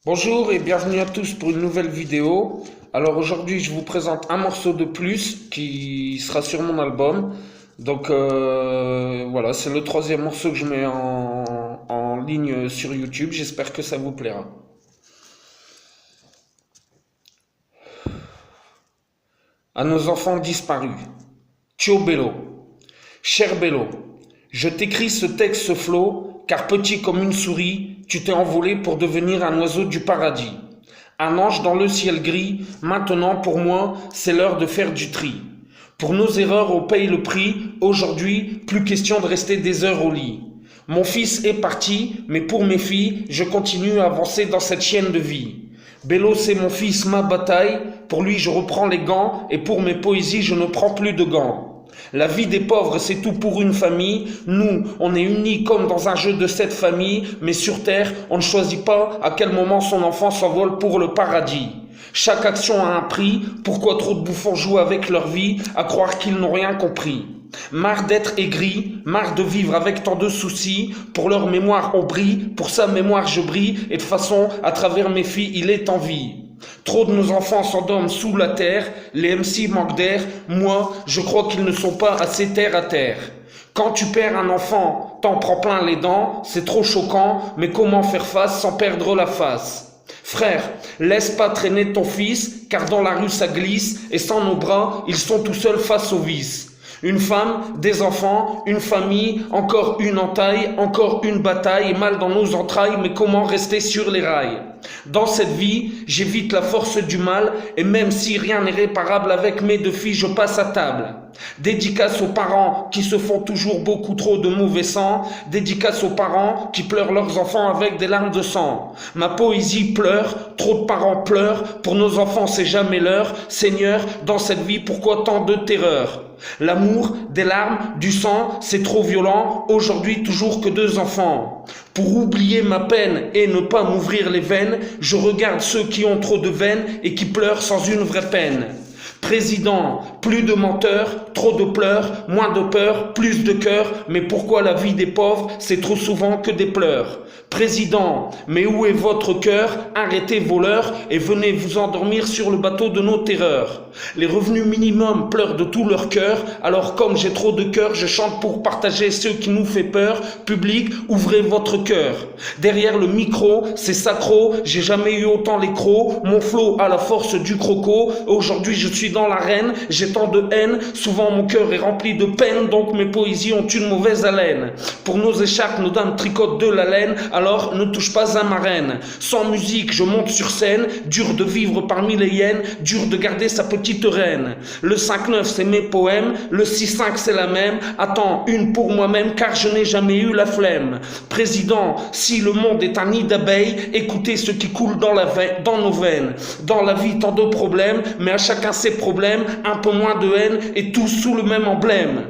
Bonjour et bienvenue à tous pour une nouvelle vidéo. Alors aujourd'hui je vous présente un morceau de plus qui sera sur mon album. Donc voilà, c'est le troisième morceau que je mets en ligne sur YouTube. J'espère que ça vous plaira. À nos enfants disparus. Ciao Bello. Cher Bello, je t'écris ce texte ce flot, car petit comme une souris, tu t'es envolé pour devenir un oiseau du paradis. Un ange dans le ciel gris, maintenant pour moi, c'est l'heure de faire du tri. Pour nos erreurs, on paye le prix, aujourd'hui, plus question de rester des heures au lit. Mon fils est parti, mais pour mes filles, je continue à avancer dans cette chaîne de vie. Bello, c'est mon fils, ma bataille, pour lui je reprends les gants, et pour mes poésies, je ne prends plus de gants. La vie des pauvres, c'est tout pour une famille. Nous, on est unis comme dans un jeu de cette famille, mais sur terre, on ne choisit pas à quel moment son enfant s'envole pour le paradis. Chaque action a un prix, pourquoi trop de bouffons jouent avec leur vie, à croire qu'ils n'ont rien compris. Marre d'être aigri, marre de vivre avec tant de soucis, pour leur mémoire on brille, pour sa mémoire je brille, et de façon, à travers mes filles, il est en vie. Trop de nos enfants s'endorment sous la terre, les MC manquent d'air, moi, je crois qu'ils ne sont pas assez terre à terre. Quand tu perds un enfant, t'en prends plein les dents, c'est trop choquant, mais comment faire face sans perdre la face? Frère, laisse pas traîner ton fils, car dans la rue ça glisse, et sans nos bras, ils sont tout seuls face au vice. Une femme, des enfants, une famille, encore une entaille, encore une bataille, mal dans nos entrailles, mais comment rester sur les rails? Dans cette vie, j'évite la force du mal, et même si rien n'est réparable avec mes deux filles, je passe à table. Dédicace aux parents qui se font toujours beaucoup trop de mauvais sang, dédicace aux parents qui pleurent leurs enfants avec des larmes de sang. Ma poésie pleure, trop de parents pleurent, pour nos enfants c'est jamais l'heure. Seigneur, dans cette vie, pourquoi tant de terreur? L'amour, des larmes, du sang, c'est trop violent, aujourd'hui toujours que deux enfants. Pour oublier ma peine et ne pas m'ouvrir les veines, je regarde ceux qui ont trop de veines et qui pleurent sans une vraie peine. Président, plus de menteurs, trop de pleurs, moins de peur, plus de cœur, mais pourquoi la vie des pauvres, c'est trop souvent que des pleurs? Président, mais où est votre cœur? Arrêtez vos leurres et venez vous endormir sur le bateau de nos terreurs. Les revenus minimums pleurent de tout leur cœur, alors comme j'ai trop de cœur, je chante pour partager ce qui nous fait peur. Public, ouvrez votre cœur. Derrière le micro, c'est sacro, j'ai jamais eu autant les crocs, mon flow a la force du croco, aujourd'hui je suis dans l'arène, j'ai tant de haine, souvent mon cœur est rempli de peine, donc mes poésies ont une mauvaise haleine. Pour nos écharpes, nos dames tricotent de la laine, alors ne touche pas à ma reine. Sans musique, je monte sur scène, dur de vivre parmi les hyènes, dur de garder sa petite reine. Le 5-9 c'est mes poèmes, le 6-5 c'est la même, attends, une pour moi-même car je n'ai jamais eu la flemme. Président, si le monde est un nid d'abeilles, écoutez ce qui coule dans nos veines. Dans la vie tant de problèmes, mais à chacun ses problèmes, un peu moins de haine et tous sous le même emblème.